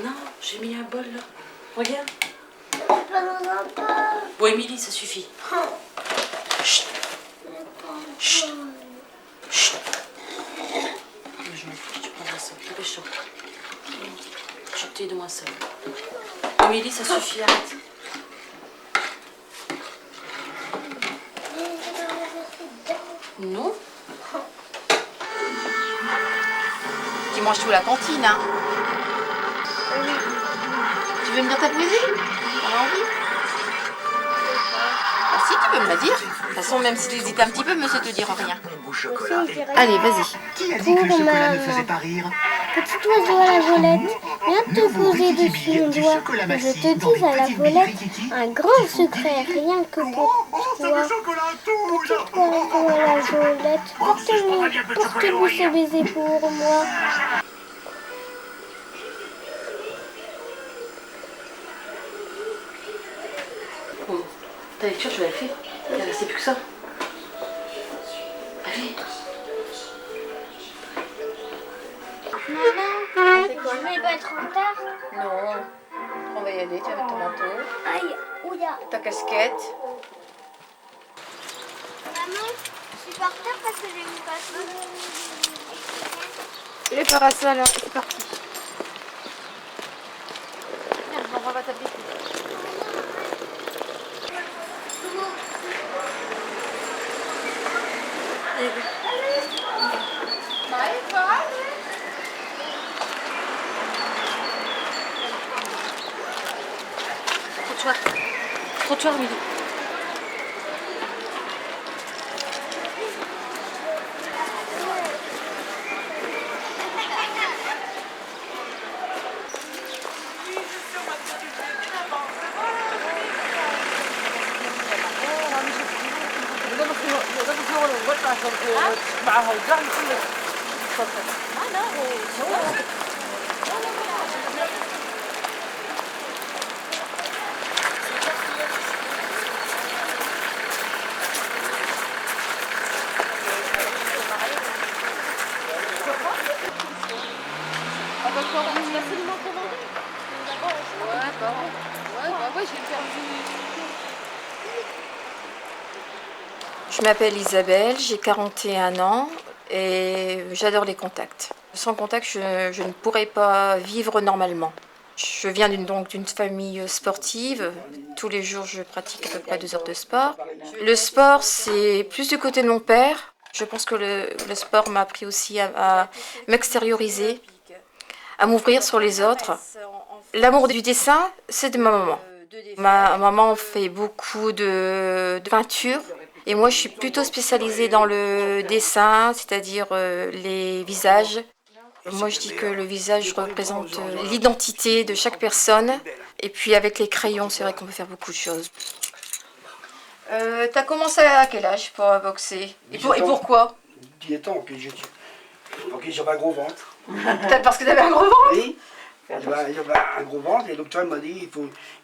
Non, j'ai mis un bol là. Regarde. Pas dans un bol. Bon, Émilie, ça suffit. Chut. Chut. Chut. Je m'en fiche, tu prends ça. Dépêche-toi. Tu t'es de moi seule. Émilie, ça suffit, arrête. Non. Tu manges tout à la cantine, hein? Tu veux me dire ta poésie? T'as envie? Ah si, tu peux me la dire. De toute façon, même si tu hésites un petit peu, monsieur te dira rien. Allez, vas-y. Qui a dit que le chocolat ne faisait pas rire? Petit oiseau à la volette, viens te poser dessus mon doigt. Que je te dise à la volette, un grand secret, rien que pour toi. Petit oiseau à la volette, porte-lui ce baiser pour moi. Bon, ta lecture, tu l'as fait. Il ne restait plus que ça. Allez. Maman, je vais pas être en retard. Non. On va y aller, tu vas mettre ton manteau, Aïe, ouya. ta casquette. Maman, je suis par terre parce que j'ai mis pas tout. Les parasols, alors, c'est parti. Viens, on va t'appeler. Trottoir. Trottoir, Émilie. Je m'appelle Isabelle, j'ai 41 ans et j'adore les contacts. Sans contact, je ne pourrais pas vivre normalement. Je viens d'une famille sportive. Tous les jours, je pratique à peu près 2 heures de sport. Le sport, c'est plus du côté de mon père. Je pense que le sport m'a appris aussi à m'extérioriser, à m'ouvrir sur les autres. L'amour du dessin, c'est de ma maman. Ma maman fait beaucoup de peinture. Et moi, je suis plutôt spécialisée dans le dessin, c'est-à-dire les visages. Moi, je dis que le visage représente l'identité de chaque personne. Et puis, avec les crayons, c'est vrai qu'on peut faire beaucoup de choses. T'as commencé à quel âge pour boxer? Et pourquoi? 10 ans, pour que j'avais un gros ventre. Parce que t'avais un gros ventre? Oui, j'avais un gros ventre et le docteur m'a dit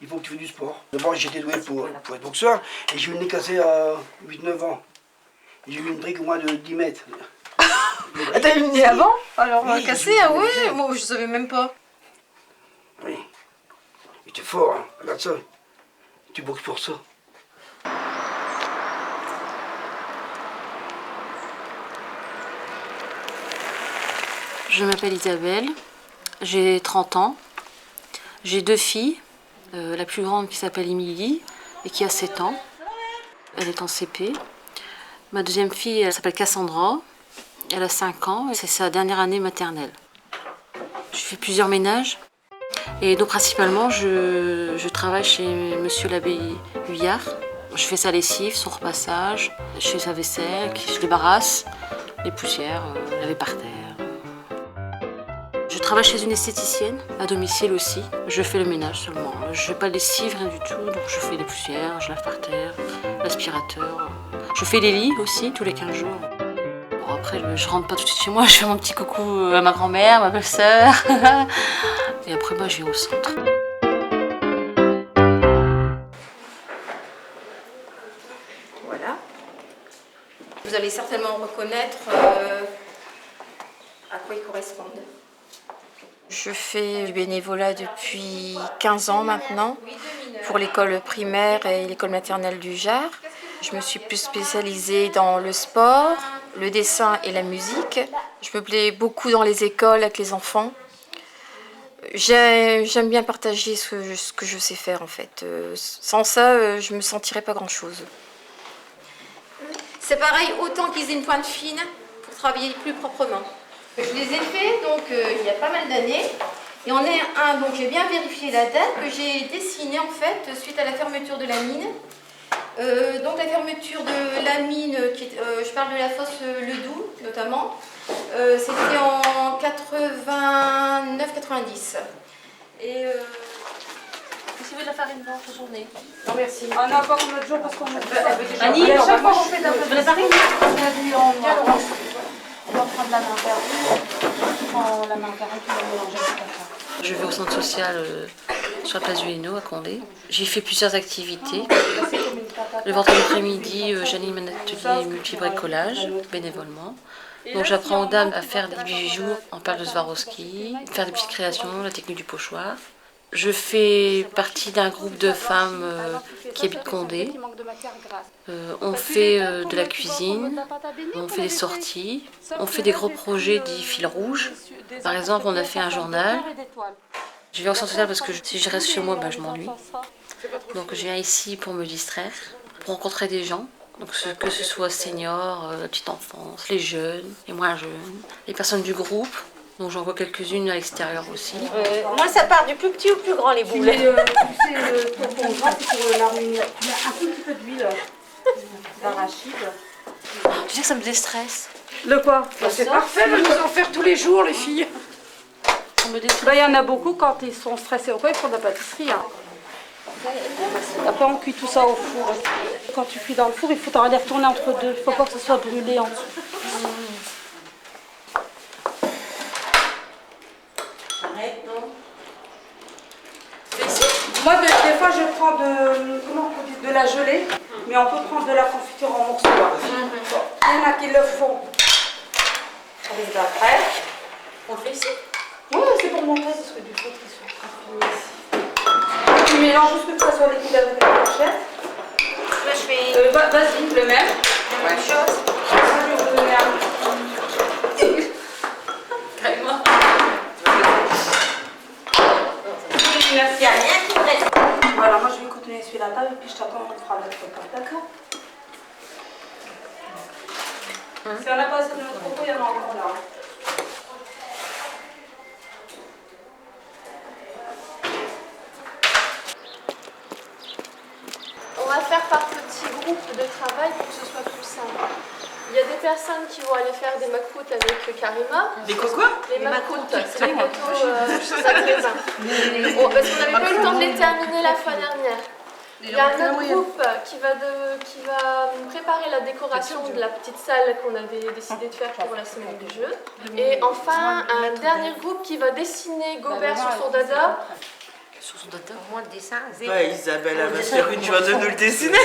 il faut que tu fasses du sport. D'abord, j'étais doué pour être boxeur et j'ai eu le nez cassé à 8-9 ans. J'ai eu une brique au moins de 10 mètres. Ah, t'as eu le nez avant? Alors, Oui, cassé, je ah ouais? sais. Moi, je savais même pas. Oui, mais t'es fort, hein. Regarde ça. Tu boxes pour ça. Je m'appelle Isabelle, j'ai 30 ans, j'ai 2 filles, la plus grande qui s'appelle Émilie et qui a 7 ans, elle est en CP. Ma deuxième fille, elle s'appelle Cassandra, elle a 5 ans et c'est sa dernière année maternelle. Je fais plusieurs ménages et donc principalement je travaille chez monsieur l'abbé Huyard. Je fais sa lessive, son repassage, je fais sa vaisselle, je débarrasse les poussières, laver par terre. Je travaille chez une esthéticienne, à domicile aussi. Je fais le ménage seulement. Je fais pas de lessive, rien du tout. Donc je fais les poussières, je lave par terre, l'aspirateur. Je fais les lits aussi, tous les 15 jours. Bon, après, je rentre pas tout de suite chez moi. Je fais mon petit coucou à ma grand-mère, ma belle-sœur. Et après, moi, je vais au centre. Voilà. Vous allez certainement reconnaître à quoi ils correspondent. Je fais du bénévolat depuis 15 ans maintenant pour l'école primaire et l'école maternelle du Jard. Je me suis plus spécialisée dans le sport, le dessin et la musique. Je me plais beaucoup dans les écoles avec les enfants. J'aime bien partager ce que je sais faire en fait. Sans ça, je ne me sentirais pas grand-chose. C'est pareil, autant qu'ils aient une pointe fine pour travailler plus proprement. Je les ai faits donc il y a pas mal d'années. Et on est un, donc j'ai bien vérifié la date que j'ai dessinée en fait suite à la fermeture de la mine. Donc la fermeture de la mine, je parle de la fosse Le Doubs notamment, c'était en 89-90. Et Si vous voulez de la farine blanche aujourd'hui. non merci. On a encore un autre jour parce qu'on a Annie, à chaque fois on qu'on fait de la farine. on va prendre la main perdue. Tu prends la main perdue, tu vas mélanger tout à fait. Je vais au centre social sur la place du Hainaut à Condé. J'y fais plusieurs activités. Le vendredi après-midi, j'anime un atelier multi-bricolage bénévolement. Donc j'apprends aux dames à faire des bijoux en perles de Swarovski, faire des petites créations, la technique du pochoir. Je fais partie d'un groupe de femmes qui habitent Condé. On fait de la cuisine, on fait des sorties, on fait des gros projets dits fil rouge. Par exemple, on a fait un journal. Je viens au centre social parce que si je reste chez moi, je m'ennuie. Donc je viens ici pour me distraire, pour rencontrer des gens. Donc que ce soit seniors, la petite enfance, les jeunes, les moins jeunes, les personnes du groupe. Donc j'en vois quelques-unes à l'extérieur aussi. Moi, ça part du plus petit au plus grand, les boules. Tu sais, pour ton gras, c'est pour la ruine. Tu mets un tout petit peu d'huile d'arachide. Tu sais que ça me déstresse. Le quoi? C'est parfait, mais nous en faire tous les jours, les filles. Ça me déstresse. Il y en a beaucoup quand ils sont stressés ou quoi, ils font de la pâtisserie. Hein. Après, on cuit tout ça au four. Quand tu cuis dans le four, il faut t'en aller retourner entre deux. Il ne faut pas que ce soit brûlé en dessous. Moi, des fois, je prends de la gelée, mais on peut prendre de la confiture en morceaux. Il y en a qui le font avec d'après. On le fait ici. Oui, c'est pour montrer parce que du coup, ils sont affinés ici. Tu mélanges juste que ça soit liquide avec la fourchette. Là, je fais Vas-y, le même. la même chose. Ça, je vais vous donner un Carrément. Merci. Il n'y a rien qui me reste. Voilà, moi je vais continuer sur la table et puis je t'attends, on fera notre repas, d'accord? Si on n'a pas assez de notre propos, il y en a encore là. On va faire par petits groupes de travail pour que ce soit plus simple. Il y a des personnes qui vont aller faire des makrouts avec Karima. Des quoi? Les makrouts, c'est les gâteaux maghrébins. Parce qu'on n'avait pas eu le temps de les terminer la fois dernière. Il y a un autre groupe qui va préparer la décoration de la petite salle qu'on avait décidé de faire pour la semaine du jeu. Et enfin, un dernier groupe qui va dessiner Gobert sur son dada. Sur son data. Moi, le dessin, zéro. Ouais, Isabelle, elle va se faire une joie de nous le dessiner.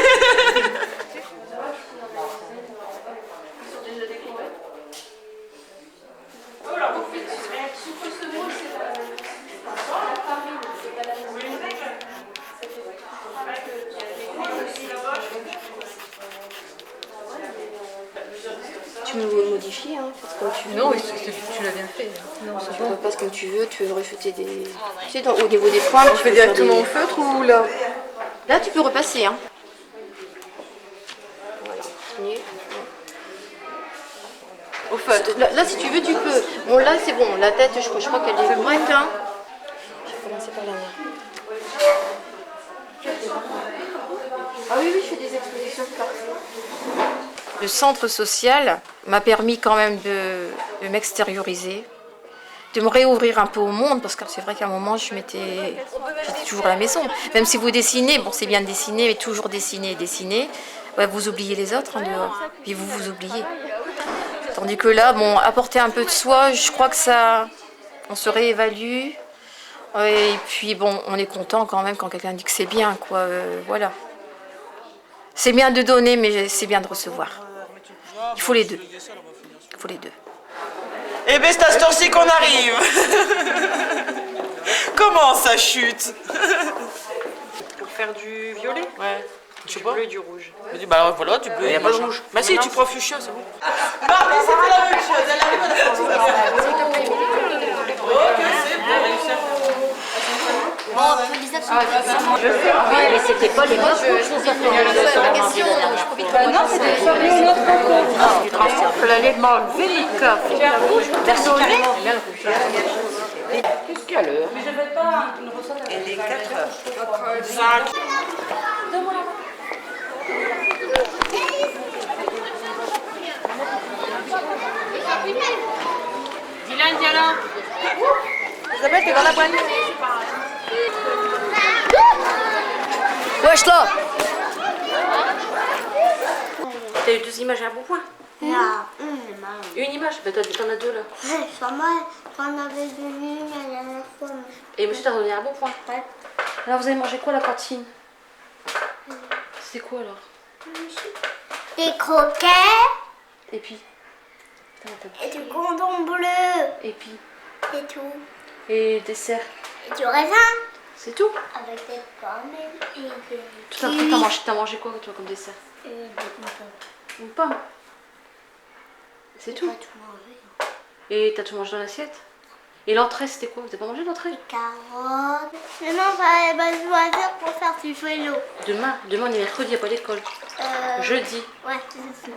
Tu me modifies, hein, faites comme tu veux. Non, tu l'as bien fait. Non, tu repasses comme tu veux, tu veux rejeter des... Tu sais, au niveau des points, On fait directement au feutre ou là? Là, tu peux repasser, hein. Voilà, signé. Au feutre. Là, si tu veux, tu peux. Bon, là, c'est bon. La tête, je crois qu'elle est correcte, hein. Je vais commencer par la mienne. Ah oui, je fais des expositions partout. Le centre social m'a permis quand même de m'extérioriser, de me réouvrir un peu au monde, parce que c'est vrai qu'à un moment, j'étais toujours à la maison. Même si vous dessinez, bon, c'est bien de dessiner, mais toujours dessiner, ouais, vous oubliez les autres en dehors, puis vous oubliez. Tandis que là, bon, apporter un peu de soi, je crois que ça, on se réévalue, et puis bon, on est content quand même quand quelqu'un dit que c'est bien, quoi, voilà. C'est bien de donner, mais c'est bien de recevoir. Il faut les deux. Il faut les deux. Eh bien, c'est à ce temps-ci qu'on arrive. Comment ça chute? Pour faire du violet? Ouais. Je sais Du pas. bleu et du rouge. Bah voilà, du bleu. Il n'y a pas de rouge. Bah si, tu prends fuchsia, c'est bon. Mardi, c'était la même chose. Elle arrive à la sortie. Ok, c'est bon, réussi à faire. Oui, mais c'était pas les mêmes. La question, je profite pour Non, c'était sur une autre photo. Tu transfères. L'allée de m'enlever le café. Verticalement. Qu'est-ce qu'il y a l'heure? Mais je vais pas une recette. Elle est 4h. 5. Dylan, viens là. Isabelle, t'es dans la boîte. Wesh là. T'as eu 2 images à un bon point. Non, Une image? Bah t'en as 2 là. pas mal. J'en avais venu la dernière fois. Et monsieur t'a donné un bon point. Ouais. Alors vous avez mangé quoi à la cantine? C'est quoi alors? Des croquets Et puis? et du cordon bleu Et puis? et tout. Et dessert? Et du raisin C'est tout? avec des pommes et des Tout à kiwis. coup, t'as mangé quoi toi comme dessert? Et des pommes. Une pomme. C'est tout? Pas tout manger. Et t'as tout mangé dans l'assiette? Et l'entrée c'était quoi? Vous avez pas mangé l'entrée? Carottes. Maintenant, on va choisir pour faire du vélo. Demain on est mercredi, y a pas d'école. Jeudi. Ouais, c'est ça.